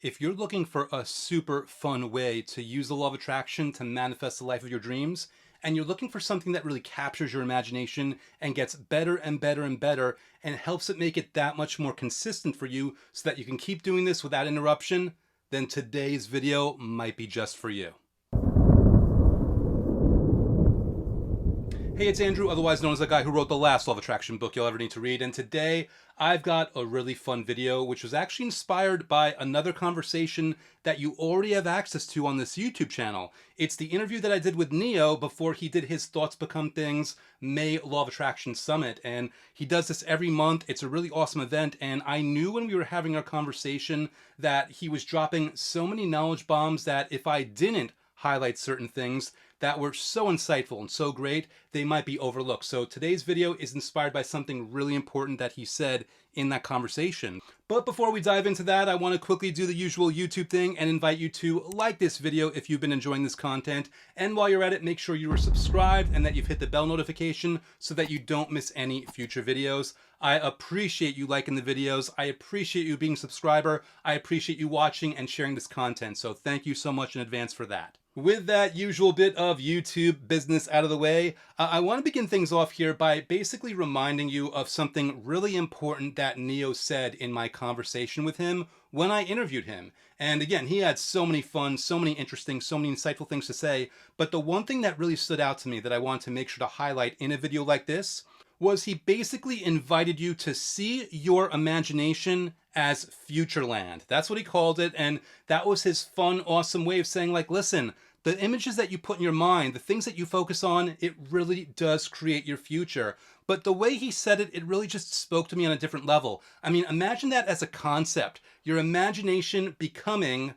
If you're looking for a super fun way to use the law of attraction to manifest the life of your dreams, and you're looking for something that really captures your imagination and gets better and better and better and helps it make it that much more consistent for you so that you can keep doing this without interruption, then today's video might be just for you. Hey, it's Andrew, otherwise known as the guy who wrote the last Law of Attraction book you'll ever need to read, and today I've got a really fun video which was actually inspired by another conversation that you already have access to on this YouTube channel. It's the interview that I did with Neo before he did his Thoughts Become Things May Law of Attraction Summit, and he does this every month. It's a really awesome event, and I knew when we were having our conversation that he was dropping so many knowledge bombs that if I didn't highlight certain things that were so insightful and so great, they might be overlooked. So today's video is inspired by something really important that he said in that conversation. But before we dive into that, I want to quickly do the usual YouTube thing and invite you to like this video if you've been enjoying this content. And while you're at it, make sure you are subscribed and that you've hit the bell notification so that you don't miss any future videos. I appreciate you liking the videos. I appreciate you being a subscriber. I appreciate you watching and sharing this content. So thank you so much in advance for that. With that usual bit of YouTube business out of the way, I want to begin things off here by basically reminding you of something really important that Neo said in my conversation with him when I interviewed him. And again, he had so many fun, so many interesting, so many insightful things to say. But the one thing that really stood out to me that I want to make sure to highlight in a video like this was he basically invited you to see your imagination as Futureland. That's what he called it, and that was his fun, awesome way of saying, like, listen, the images that you put in your mind, the things that you focus on, it really does create your future. But the way he said it, it really just spoke to me on a different level. I mean, imagine that as a concept. Your imagination becoming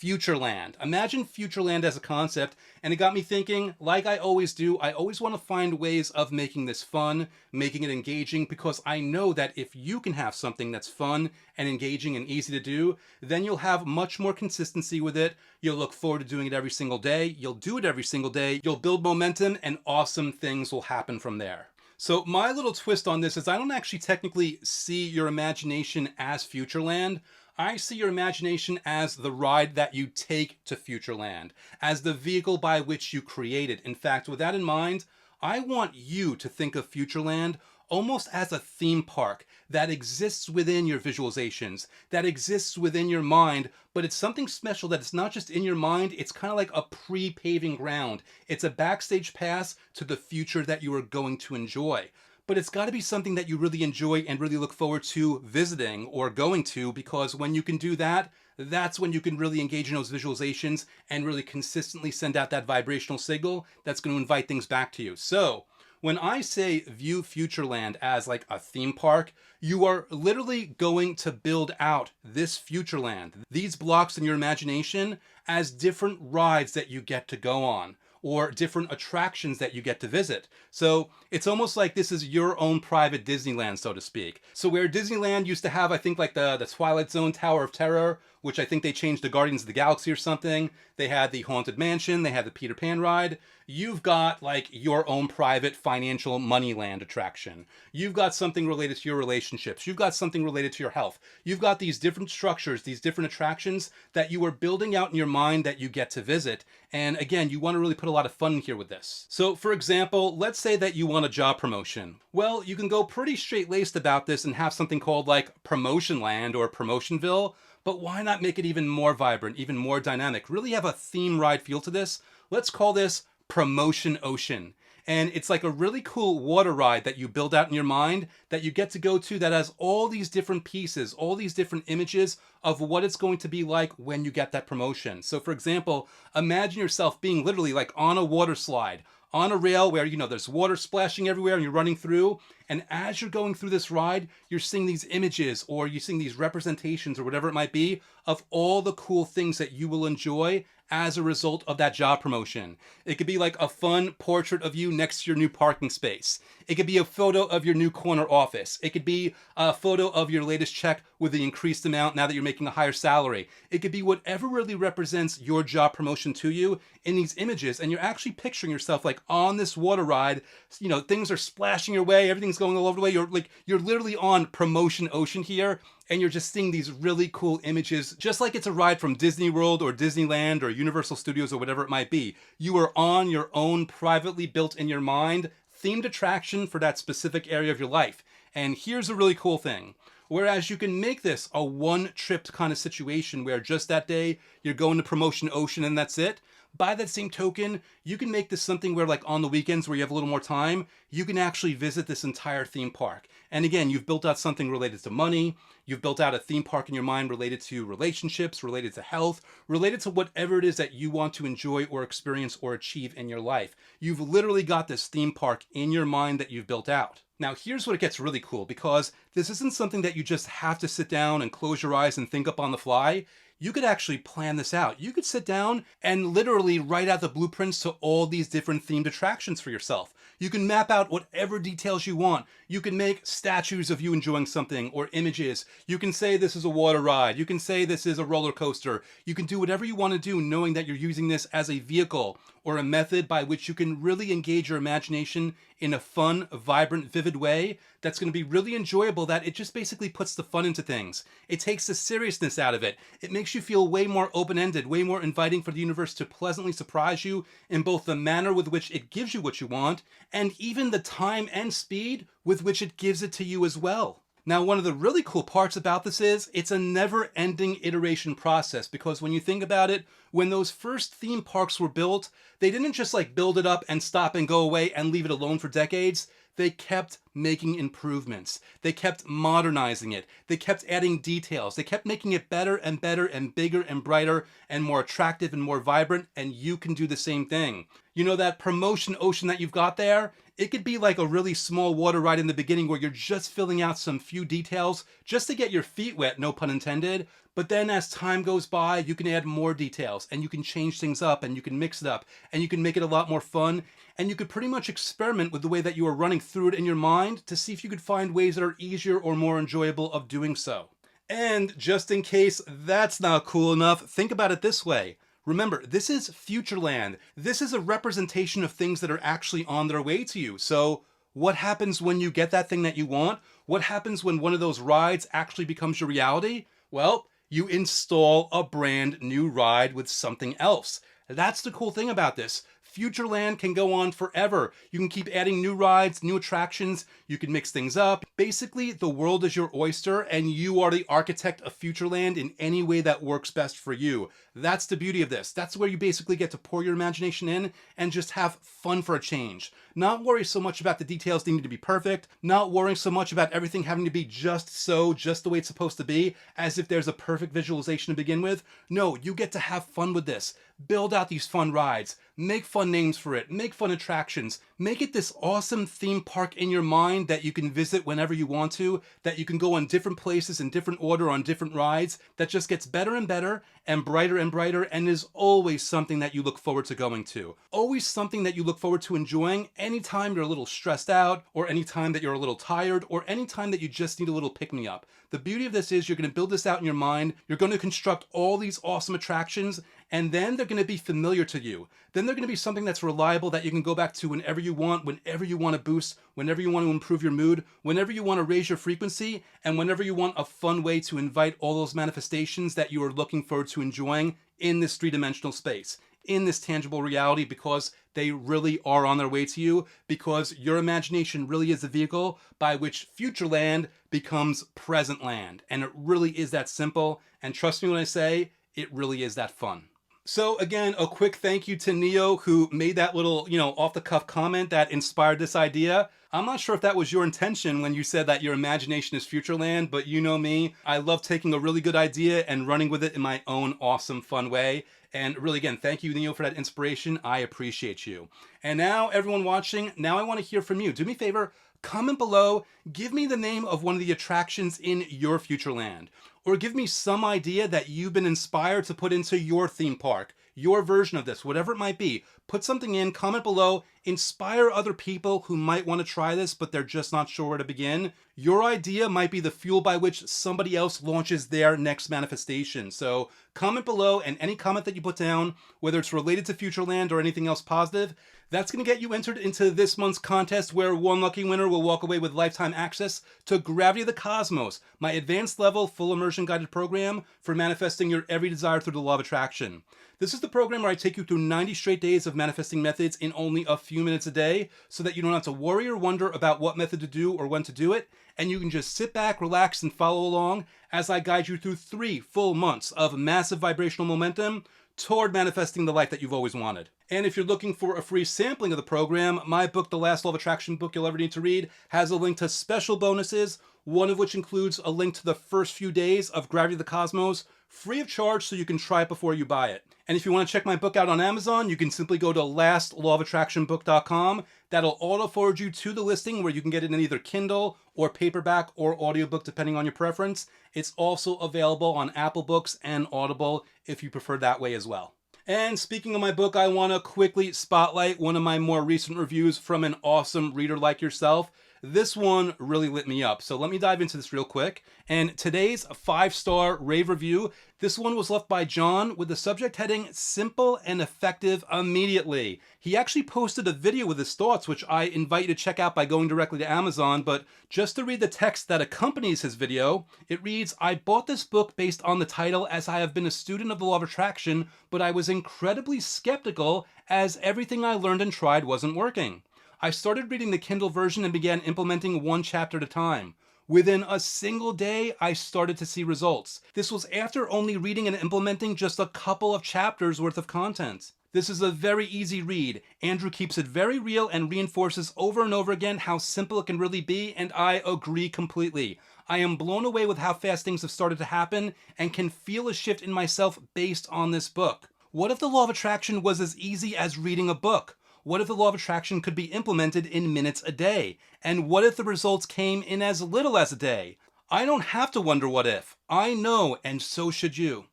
Futureland. Imagine Futureland as a concept, and it got me thinking, like I always do, I always want to find ways of making this fun, making it engaging, because I know that if you can have something that's fun and engaging and easy to do, then you'll have much more consistency with it. You'll look forward to doing it every single day. You'll do it every single day. You'll build momentum, and awesome things will happen from there. So my little twist on this is I don't actually technically see your imagination as Futureland. I see your imagination as the ride that you take to Futureland, as the vehicle by which you create it. In fact, with that in mind, I want you to think of Futureland almost as a theme park that exists within your visualizations, that exists within your mind, but it's something special that it's not just in your mind, it's kind of like a pre-paving ground. It's a backstage pass to the future that you are going to enjoy. But it's got to be something that you really enjoy and really look forward to visiting or going to, because when you can do that, that's when you can really engage in those visualizations and really consistently send out that vibrational signal that's going to invite things back to you. So when I say view Futureland as like a theme park, you are literally going to build out this Futureland, these blocks in your imagination, as different rides that you get to go on, or different attractions that you get to visit. So it's almost like this is your own private Disneyland, so to speak. So where Disneyland used to have, I think, like the Twilight Zone Tower of Terror, which I think they changed to Guardians of the Galaxy or something. They had the Haunted Mansion, they had the Peter Pan ride. You've got like your own private financial Moneyland attraction. You've got something related to your relationships. You've got something related to your health. You've got these different structures, these different attractions that you are building out in your mind that you get to visit. And again, you want to really put a lot of fun here with this. So for example, let's say that you want a job promotion. Well, you can go pretty straight-laced about this and have something called like Promotion Land or Promotionville. But why not make it even more vibrant, even more dynamic? Really have a theme ride feel to this. Let's call this Promotion Ocean. And it's like a really cool water ride that you build out in your mind that you get to go to that has all these different pieces, all these different images of what it's going to be like when you get that promotion. So for example, imagine yourself being literally like on a water slide, on a rail where, you know, there's water splashing everywhere and you're running through. And as you're going through this ride, you're seeing these images or you're seeing these representations or whatever it might be of all the cool things that you will enjoy as a result of that job promotion. It could be like a fun portrait of you next to your new parking space. It could be a photo of your new corner office. It could be a photo of your latest check with the increased amount now that you're making a higher salary. It could be whatever really represents your job promotion to you in these images, and you're actually picturing yourself like on this water ride. You know, things are splashing your way, everything's going all over the way. You're literally on Promotion Ocean here, and you're just seeing these really cool images, just like it's a ride from Disney World or Disneyland or Universal Studios or whatever it might be. You are on your own privately built in your mind themed attraction for that specific area of your life. And here's a really cool thing. Whereas you can make this a one-trip kind of situation where just that day you're going to Promotion Ocean and that's it, by that same token, you can make this something where, like, on the weekends where you have a little more time, you can actually visit this entire theme park. And again, you've built out something related to money, you've built out a theme park in your mind related to relationships, related to health, related to whatever it is that you want to enjoy or experience or achieve in your life. You've literally got this theme park in your mind that you've built out. Now, here's what it gets really cool, because this isn't something that you just have to sit down and close your eyes and think up on the fly. You could actually plan this out. You could sit down and literally write out the blueprints to all these different themed attractions for yourself. You can map out whatever details you want. You can make statues of you enjoying something or images. You can say this is a water ride. You can say this is a roller coaster. You can do whatever you want to do, knowing that you're using this as a vehicle or a method by which you can really engage your imagination in a fun, vibrant, vivid way that's going to be really enjoyable, that it just basically puts the fun into things. It takes the seriousness out of it. It makes you feel way more open-ended, way more inviting for the universe to pleasantly surprise you in both the manner with which it gives you what you want and even the time and speed with which it gives it to you as well. Now, one of the really cool parts about this is it's a never-ending iteration process, because when you think about it, when those first theme parks were built, they didn't just like build it up and stop and go away and leave it alone for decades. They kept making improvements. They kept modernizing it. They kept adding details. They kept making it better and better and bigger and brighter and more attractive and more vibrant, and you can do the same thing. You know, that Promotion Ocean that you've got there? It could be like a really small water ride in the beginning where you're just filling out some few details just to get your feet wet, no pun intended. But then as time goes by, you can add more details and you can change things up and you can mix it up and you can make it a lot more fun. And you could pretty much experiment with the way that you are running through it in your mind to see if you could find ways that are easier or more enjoyable of doing so. And just in case that's not cool enough, think about it this way. Remember, this is Futureland. This is a representation of things that are actually on their way to you. So what happens when you get that thing that you want? What happens when one of those rides actually becomes your reality? Well, you install a brand new ride with something else. That's the cool thing about this. Futureland can go on forever. You can keep adding new rides, new attractions. You can mix things up. Basically, the world is your oyster and you are the architect of Futureland in any way that works best for you. That's the beauty of this. That's where you basically get to pour your imagination in and just have fun for a change. Not worry so much about the details needing to be perfect. Not worrying so much about everything having to be just the way it's supposed to be, as if there's a perfect visualization to begin with. No, you get to have fun with this. Build out these fun rides. Make fun names for it. Make fun attractions. Make it this awesome theme park in your mind that you can visit whenever you want to, that you can go on different places in different order on different rides, that just gets better and better and brighter and is always something that you look forward to going to. Always something that you look forward to enjoying anytime you're a little stressed out, or anytime that you're a little tired, or anytime that you just need a little pick-me-up. The beauty of this is you're going to build this out in your mind. You're going to construct all these awesome attractions, and then they're going to be familiar to you. Then they're going to be something that's reliable that you can go back to whenever you want to boost, whenever you want to improve your mood, whenever you want to raise your frequency, and whenever you want a fun way to invite all those manifestations that you are looking forward to enjoying in this three-dimensional space, in this tangible reality, because they really are on their way to you, because your imagination really is the vehicle by which Futureland becomes present land. And it really is that simple. And trust me when I say, it really is that fun. So again, a quick thank you to Neo, who made that little, off-the-cuff comment that inspired this idea. I'm not sure if that was your intention when you said that your imagination is Futureland, but you know me. I love taking a really good idea and running with it in my own awesome, fun way. And really, again, thank you, Neo, for that inspiration. I appreciate you. And now, everyone watching, now I want to hear from you. Do me a favor, comment below, give me the name of one of the attractions in your Futureland. or give me some idea that you've been inspired to put into your theme park, your version of this, whatever it might be. Put something in, comment below, inspire other people who might want to try this, but they're just not sure where to begin. Your idea might be the fuel by which somebody else launches their next manifestation. So comment below, and any comment that you put down, whether it's related to Futureland or anything else positive, that's going to get you entered into this month's contest, where one lucky winner will walk away with lifetime access to Gravity of the Cosmos, my advanced level full immersion guided program for manifesting your every desire through the law of attraction. This is the program where I take you through 90 straight days of manifesting methods in only a few minutes a day, so that you don't have to worry or wonder about what method to do or when to do it, and you can just sit back, relax, and follow along as I guide you through 3 full months of massive vibrational momentum toward manifesting the life that you've always wanted. And if you're looking for a free sampling of the program, my book, The Last Law of Attraction Book You'll Ever Need to Read, has a link to special bonuses, one of which includes a link to the first few days of Gravity of the Cosmos, free of charge, so you can try it before you buy it. And if you want to check my book out on Amazon, you can simply go to lastlawofattractionbook.com. That'll auto-forward you to the listing where you can get it in either Kindle or paperback or audiobook, depending on your preference. It's also available on Apple Books and Audible if you prefer that way as well. And speaking of my book, I want to quickly spotlight one of my more recent reviews from an awesome reader like yourself. This one really lit me up, so let me dive into this real quick. And today's 5-star rave review, this one was left by John with the subject heading, Simple and Effective Immediately. He actually posted a video with his thoughts, which I invite you to check out by going directly to Amazon, but just to read the text that accompanies his video, it reads, I bought this book based on the title as I have been a student of the law of attraction, but I was incredibly skeptical as everything I learned and tried wasn't working. I started reading the Kindle version and began implementing 1 chapter at a time. Within a single day, I started to see results. This was after only reading and implementing just a couple of chapters worth of content. This is a very easy read. Andrew keeps it very real and reinforces over and over again how simple it can really be, and I agree completely. I am blown away with how fast things have started to happen and can feel a shift in myself based on this book. What if the law of attraction was as easy as reading a book? What if the law of attraction could be implemented in minutes a day? And what if the results came in as little as a day? I don't have to wonder what if. I know, and so should you.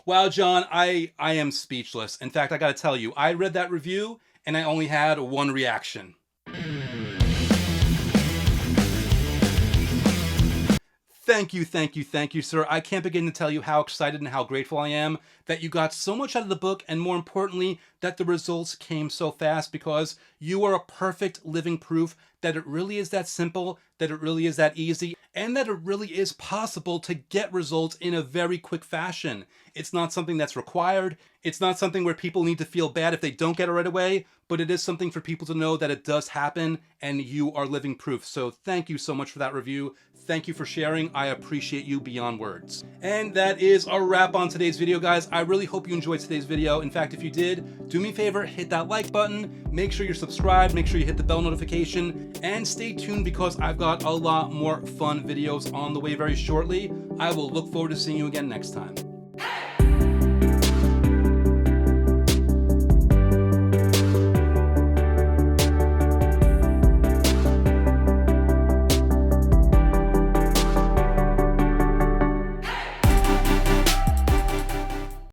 Wow, John, I am speechless. In fact, I gotta tell you, I read that review and I only had one reaction. Thank you, sir. I can't begin to tell you how excited and how grateful I am that you got so much out of the book, and more importantly, that the results came so fast, because you are a perfect living proof that it really is that simple, that it really is that easy, and that it really is possible to get results in a very quick fashion. It's not something that's required. It's not something where people need to feel bad if they don't get it right away, but it is something for people to know that it does happen, and you are living proof. So thank you so much for that review. Thank you for sharing. I appreciate you beyond words. And that is a wrap on today's video, guys. I really hope you enjoyed today's video. In fact, if you did, do me a favor, hit that like button, make sure you're subscribed, make sure you hit the bell notification, and stay tuned, because I've got a lot more fun videos on the way very shortly. I will look forward to seeing you again next time.